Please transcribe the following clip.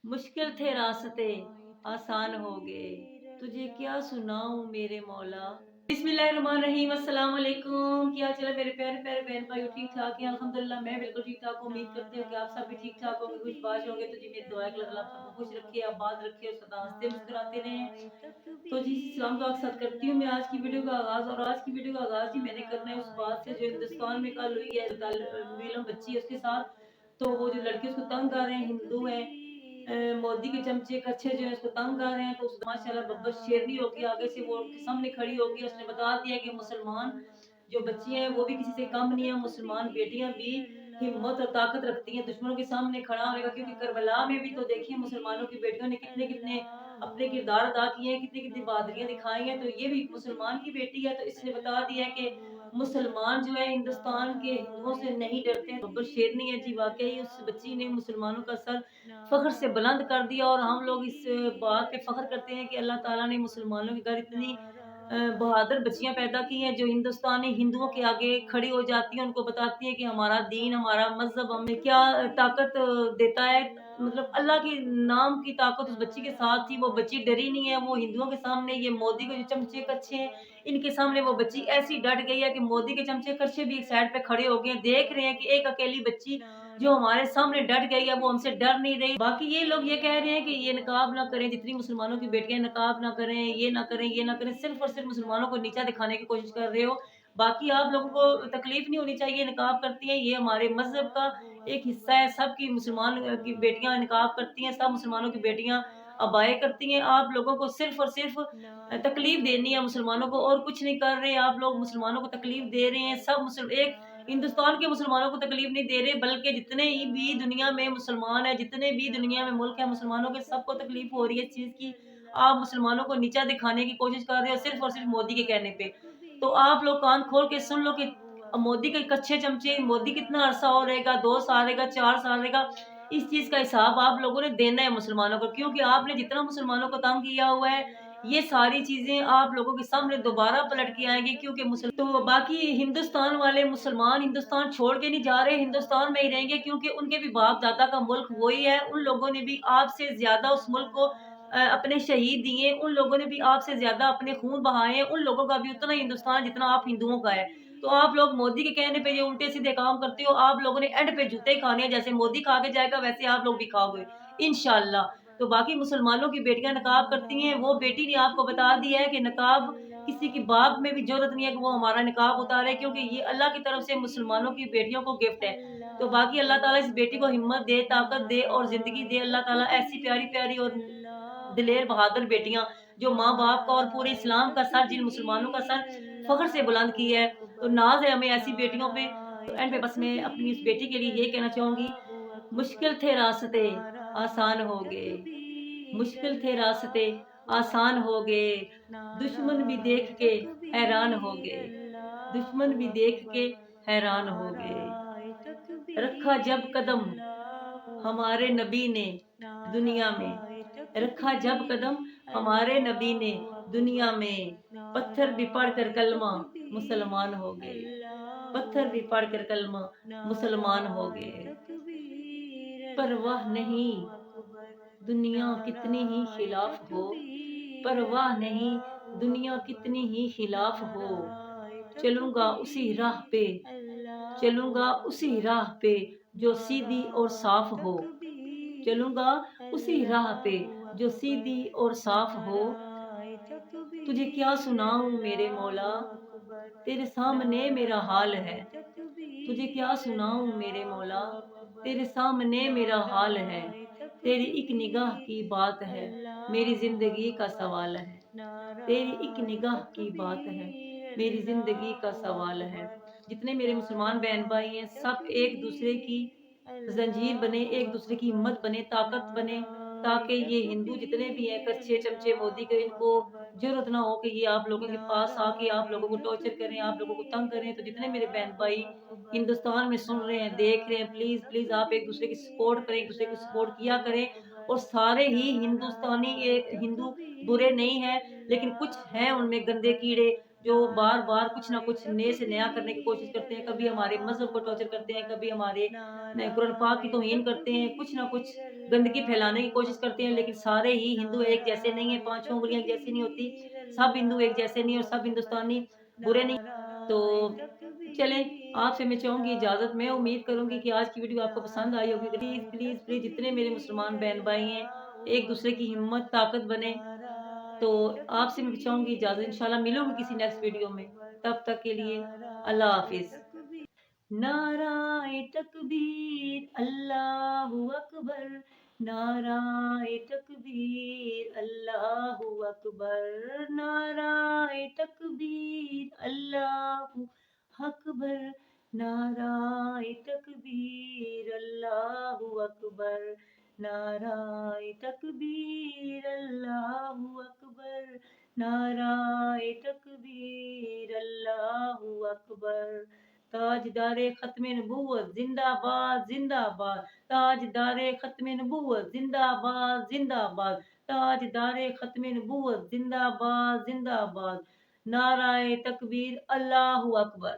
मुश्किल थे रास्ते आसान हो गए, तुझे क्या सुनाऊं मेरे मौला। बिस्मिल्लाहिर्रहमानिर्रहीम, अस्सलाम वालेकुम। क्या चला मेरे प्यारे प्यारे बहन भाई, ठीक ठाक है? अल्हम्दुलिल्लाह मैं बिल्कुल ठीक ठाक हूँ। उम्मीद करते हो कि आप सब भी ठीक ठाक होंगे, खुश बाश होंगे। तो जी मेरी दुआ है कि अल्लाह आपको खुश रखे, आबाद रखे और सदा हंसते मुस्कुराते रहें। तो जी सलाम दुआ के साथ करती हूँ मैं आज की वीडियो का आगाज। और आज की वीडियो का आगाज ही मैंने करना है उस बात से जो हिंदुस्तान में कल हुई है, नीलम बच्ची है उसके साथ। तो वो जो लड़के उसको तंग कर रहे हैं, हिंदू हैं, मोदी के चमचे कच्चे जो है उसको तंग कर रहे हैं। तो माशाल्लाह बब्बर शेरनी होगी, आगे से वो उनके सामने खड़ी होगी। उसने बता दिया कि मुसलमान जो बच्चियां हैं वो भी किसी से कम नहीं है, मुसलमान बेटियां भी हिम्मत और ताकत रखती हैं दुश्मनों के सामने खड़ा होने का। क्योंकि करबला में भी तो देखिए मुसलमानों की बेटियों ने कितने कितने अपने किरदार अदा किए हैं, कितनी कितनी बहादुरियां दिखाई हैं। तो ये भी मुसलमान की बेटी है। तो इसने बता दिया है कि मुसलमान जो है हिंदुस्तान के हिंदुओं से नहीं डरते हैं। बब्बर शेरनी है जी, वाकई उस बच्ची ने मुसलमानों का सर फ़ख्र से बुलंद कर दिया। और हम लोग इस बात पे फ़ख्र करते हैं कि अल्लाह ताला ने मुसलमानों के घर इतनी बहादुर बच्चियां पैदा की हैं जो हिंदुस्तानी हिंदुओं के आगे खड़ी हो जाती हैं, उनको बताती हैं कि हमारा दीन, हमारा मजहब हमें क्या ताकत देता है। मतलब अल्लाह के नाम की ताकत उस बच्ची के साथ थी। वो बच्ची डरी नहीं है। वो हिंदुओं के सामने, ये मोदी के जो चमचे कच्छे हैं इनके सामने वो बच्ची ऐसी डट गई है कि मोदी के चमचे कच्छे भी एक साइड पे खड़े हो गए हैं। देख रहे हैं कि एक अकेली बच्ची जो हमारे सामने डट गई है वो हमसे डर नहीं रही। बाकी ये लोग ये कह रहे हैं कि ये नकाब ना करें, जितनी मुसलमानों की बेटियां नकाब ना करें, ये ना करें, ये ना करें। सिर्फ और सिर्फ मुसलमानों को नीचा दिखाने की कोशिश कर रहे हो। बाकी आप लोगों को तकलीफ नहीं होनी चाहिए, नकाब करती हैं, ये हमारे मजहब का एक हिस्सा है। सबकी मुसलमान की बेटियां नकाब करती हैं, सब मुसलमानों की बेटियां अबाए करती हैं। आप लोगों को सिर्फ और सिर्फ तकलीफ देनी है मुसलमानों को, और कुछ नहीं कर रहे। आप लोग मुसलमानों को तकलीफ दे रहे हैं। सब मुसलमान एक हिंदुस्तान के मुसलमानों को तकलीफ नहीं दे रहे, बल्कि जितने ही भी दुनिया में मुसलमान है, जितने भी दुनिया में मुल्क है मुसलमानों के, सबको तकलीफ हो रही है इस चीज़ की। आप मुसलमानों को नीचा दिखाने की कोशिश कर रहे हो सिर्फ़ और सिर्फ़ मोदी के कहने पे। तो आप लोग कान खोल के सुन लो कि मोदी के कच्चे चमचे, मोदी कितना अरसा और रहेगा, 2 साल रहेगा, 4 साल रहेगा। इस चीज़ का हिसाब आप लोगों ने देना है मुसलमानों को, क्योंकि आपने जितना मुसलमानों को तंग किया हुआ है, ये सारी चीज़ें आप लोगों के सामने दोबारा पलट के आएँगी। क्योंकि तो बाकी हिंदुस्तान वाले मुसलमान हिंदुस्तान छोड़ के नहीं जा रहे, हिंदुस्तान में ही रहेंगे, क्योंकि उनके भी बाप-दादा का मुल्क वही है। उन लोगों ने भी आपसे ज़्यादा उस मुल्क को अपने शहीद दिए, उन लोगों ने भी आपसे ज़्यादा अपने खून बहाए हैं, उन लोगों का भी उतना ही हिंदुस्तान है जितना आप हिंदुओं का है। तो आप लोग मोदी के कहने पे ये उल्टे-सीधे काम करते हो। आप लोगों ने एंड पे जूते ही खाने हैं, जैसे मोदी खा के जाएगा वैसे आप लोग भी खाओगे, इंशाअल्लाह। तो बाकी मुसलमानों की बेटियां नकाब करती हैं, वो बेटी ने आपको बता दिया है कि नकाब किसी की बाप में भी ज़रूरत नहीं है कि वो हमारा निकाब उतारे, क्योंकि ये अल्लाह की तरफ से मुसलमानों की बेटियों को गिफ्ट है। तो बाकी अल्लाह ताला इस बेटी को हिम्मत दे, ताकत दे और ज़िंदगी दे। अल्लाह ताला ऐसी प्यारी-प्यारी और दिलेर बहादुर बेटियां जो माँ-बाप का और पूरे इस्लाम का सर, जिन मुसलमानों का सर फ़ख्र से बुलंद किया है, तो नाज़ है हमें ऐसी बेटियों पे। तो एंड पे बस मैं अपनी इस बेटी के लिए ये कहना चाहूँगी, मुश्किल थे रास्ते आसान हो गए, मुश्किल थे रास्ते आसान हो गए, दुश्मन भी देख के हैरान हो गए, दुश्मन भी देख के हैरान हो गए। रखा जब कदम हमारे नबी ने दुनिया में, रखा जब कदम हमारे नबी ने दुनिया में, पत्थर भी पढ़कर कलमा मुसलमान हो गए, पत्थर भी पढ़कर कलमा मुसलमान हो गए। परवाह नहीं दुनिया कितनी ही खिलाफ हो, परवाह नहीं दुनिया कितनी ही खिलाफ हो, चलूंगा उसी राह पे, चलूंगा उसी राह पे जो सीधी और साफ हो, चलूंगा उसी राह पे जो सीधी और साफ हो। तुझे क्या सुनाऊं मेरे मौला, तेरे सामने मेरा हाल है, तुझे क्या सुनाऊं मेरे मौला, तेरे सामने मेरा हाल है। तेरी एक निगाह की बात है, मेरी जिंदगी का सवाल है, तेरी एक निगाह की बात है, मेरी जिंदगी का सवाल है। जितने मेरे मुसलमान बहन भाई हैं, सब एक दूसरे की जंजीर बने, एक दूसरे की हिम्मत बने, ताकत बने, ताकि ये हिंदू जितने भी हैं कच्चे चमचे मोदी के, इनको जरूरत ना हो कि ये आप लोगों के पास आके आप लोगों को टॉर्चर करें, आप लोगों को तंग करें। तो जितने मेरे बहन भाई हिंदुस्तान में सुन रहे हैं, देख रहे हैं, प्लीज प्लीज आप एक दूसरे की सपोर्ट करें, एक दूसरे की सपोर्ट किया करें। और सारे ही हिंदुस्तानी एक हिंदू बुरे नहीं है, लेकिन कुछ हैं उनमें गंदे कीड़े, جو بار بار کچھ نہ کچھ نئے سے نیا کرنے کی کوشش کرتے ہیں، کبھی ہمارے مذہب کو ٹارچر کرتے ہیں، کبھی ہمارے قرآن پاک کی توہین کرتے ہیں، کچھ نہ کچھ گندگی پھیلانے کی کوشش کرتے ہیں، لیکن سارے ہی ہندو ایک جیسے نہیں ہیں، پانچوں انگلیاں ایک جیسی نہیں ہوتی، سب ہندو ایک جیسے نہیں اور سب ہندوستانی برے نہیں۔ تو چلیں، آپ سے میں چاہوں گی اجازت، میں امید کروں گی کہ آج کی ویڈیو آپ کو پسند آئی ہوگی۔ پلیز پلیز پلیز جتنے میرے مسلمان بہن بھائی ہیں ایک دوسرے کی ہمت طاقت بنے۔ تو آپ سے میں چاہوں گی اجازت، انشاءاللہ ملوں گی کسی نیکسٹ ویڈیو میں، تب تک کے لیے اللہ حافظ۔ نعرہ تکبیر اللہ اکبر، نعرہ تکبیر اللہ اکبر، نعرہ تکبیر اللہ اکبر، نعرہ تکبیر اللہ اکبر، نعرہ تکبیر اللہ اکبر، نعرہ تکبیر اللہ اکبر۔ تاجدار ختم نبوت زندہ باد زندہ باد، تاجدار ختم نبوت زندہ باد زندہ باد، تاجدار ختم نبوت زندہ باد زندہ باد، نعرہ تکبیر اللہ اکبر۔